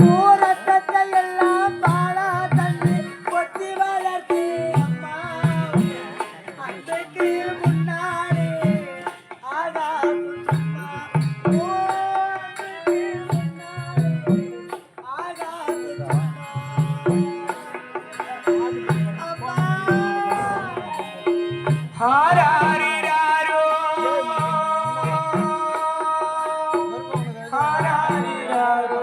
ஊரத்தத்தை எல்லாம் பாலா தண்ணி கொத்தி வளர்த்தி அம்மா அன்றைக்கு முன்னாடி ஆகாது சும்மா ஆகாது அம்மா ஹாராரிராரோ ஹாராரிராரோ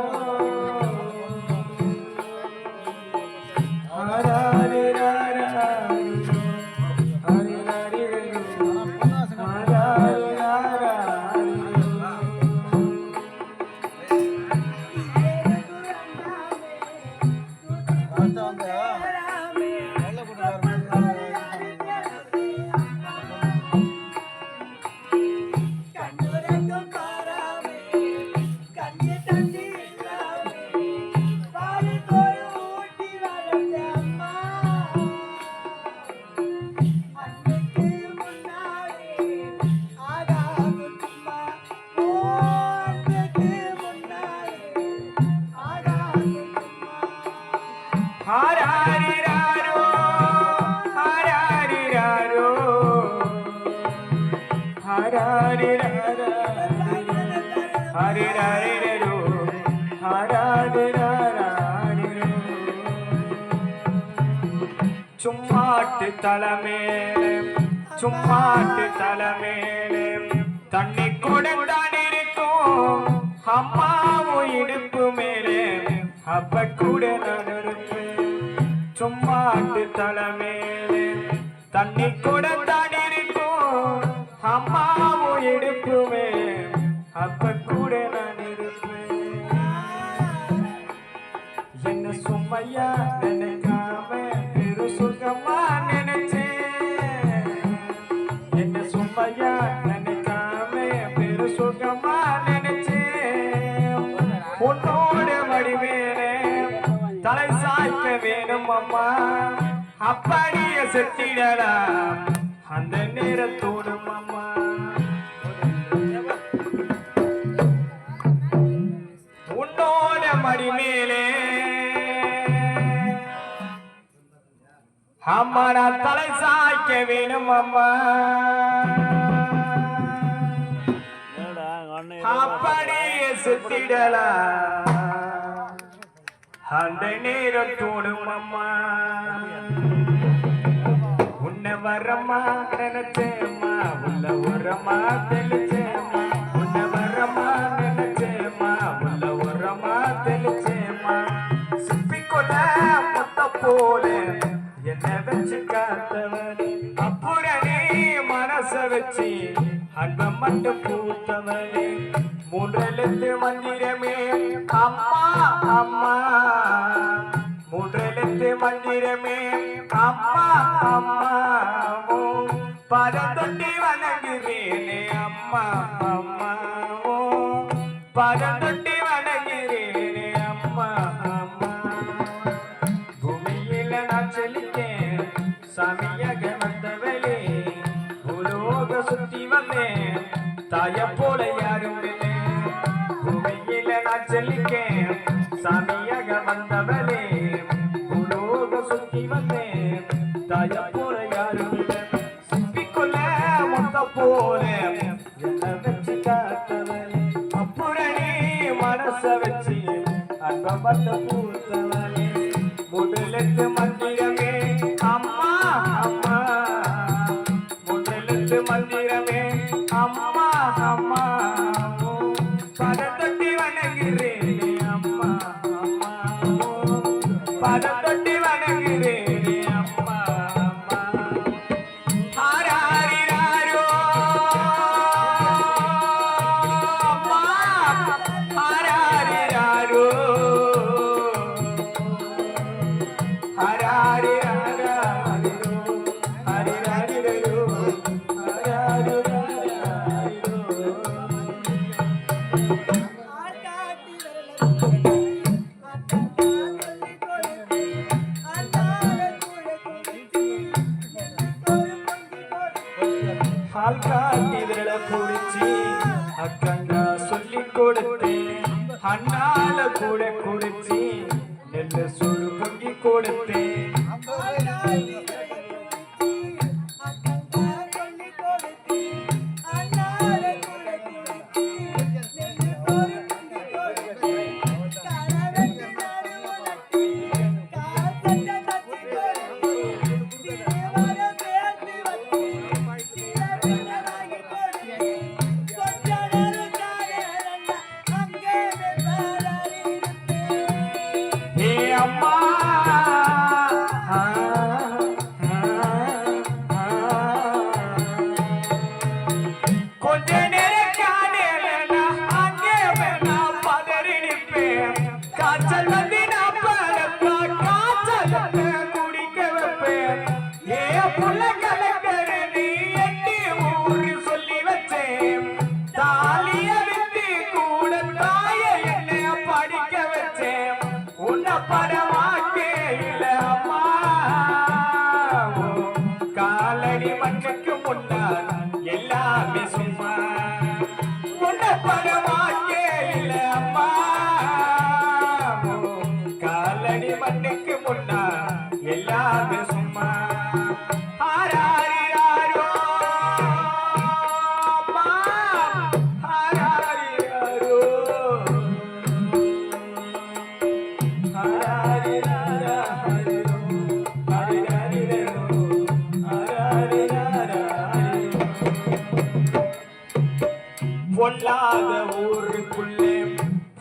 ஹாராரிராரோ ஹாராரிராரோ ஹாராரிராரோ ஹாரிராரிரோ ஹாராரிராரோ சும்மாட்டு தலைமேலே சும்மாட்டு தலைமேலே தண்ணி கொடுத்தான் இருக்கும் அம்மாவும் இடுப்பு மேலே அப்ப கூட நான் இருப்பேன் சும்மாட்டு தலைமேலே தண்ணி கொடுத்தான் இருக்கும் அம்மாவும் இடுப்புமே அப்ப கூட நான் இருப்பேன் என்ன சும்மையா நினைக்காம பெரு சுகமா நினைச்சேன் என்ன சும்மையா நினைக்காம பெரு சுகமா நினைச்சேன் உன்னோட வடிவேனே தலை சாய்க்க வேணும் அம்மா அப்படியே செத்திடலாம் அந்த நேரத்தோடு அம்மா உன்னோட மடி மேலே அம்மா நான் தலை சாய்க்க வேணும் அம்மா அப்படியே செத்திடலாம் அந்த நேரத்தோடும் அம்மா உன்னை வரமா நினைச்சேம்மா உள்ள உரமா தெளிச்சேம்மா உன்னை வரமா நினைச்சேம்மா உள்ள உரமா தெளிச்சேம்மா சிப்பிக்கொள்ள மொத்த போல என்ன வச்சு காத்தவனே அப்புறனே மனச வச்சு அன்ப மட்டும் பூத்தவனே மூன்றெழுத்து மந்திரமே அம்மா அம்மா மூன்றெழுத்து மந்திரமே அம்மா அம்மா பரந்தொட்டி வணங்குறேனே அம்மா அம்மா பரந்தொட்டி வணங்குறேனே அம்மா அம்மா பூமியில நான் செலுத்தேன் சாமியாக வந்தவளே பூலோக சுத்தி வந்தேன் தாய போல யாரும் இல்லை பூமியில நான் செல்லிக்கேன் சாமியாக வந்தவளே பூலோக சுத்தி வந்தேன் தாய போல யாரும் இல்லை சிப்பிக்கொள்ள மொத்த போல என்ன வச்சு காத்தவளே அப்புறனே மனச வச்சு அன்ப மத்த பூத்தவளே முதலெட்டு மந்திரமே அம்மா அம்மா முதலெட்டு மந்திரமே அம்மா அம்மா பதத்தொட்டி வணங்குறேனே அம்மா அம்மா பதத்தொட்டி வணங்குறேனே அம்மா அம்மா ஹாராரிராரோ அம்மா ஹாராரிராரோ ஹாராரி கூட குடிச்சி நெல்லு சுடு பொங்கி கொடுத்தேன் அம்மா கொஞ்ச நேரம் காணல அங்கே வேணா பதறி நிற்பேன் காய்ச்சல் வந்து நான் பழப்பா காய்ச்சல் குடிக்க வைப்பேன் ஏ புள்ள கலக்கற நீ எட்டி ஊரு சொல்லி வச்சேன் தாலிய விட்டு கூட தாய என்ன படிக்க வச்சேன் உன்னை படமாக்கே இல்ல அம்மா காலடி மண்ணுக்கு முன்னால் எல்லாமே சும்மா உன்னை படமாக்கே இல்ல அம்மா காலடி மண்ணுக்கு முன்னால் எல்லாமே சும்மா ஆராரி யாரோ அம்மா ஆராரி யாரோ பொல்லாத ஊருக்குள்ளே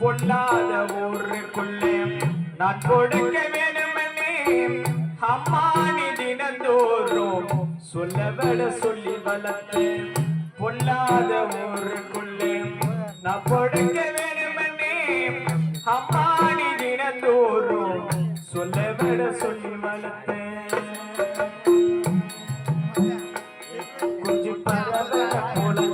பொல்லாத ஊருக்குள்ளே நான் கொடுக்க வேணுமென்னே அம்மா நீ தினந்தோறும் சொல்லவட சொல்லி வளர்த்தேன் பொல்லாத ஊருக்குள்ளே நான் கொடுக்க வேணுமென்னே அம்மா நீ தினந்தோறும் சொல்லவட சொல்லி வளர்த்தேன்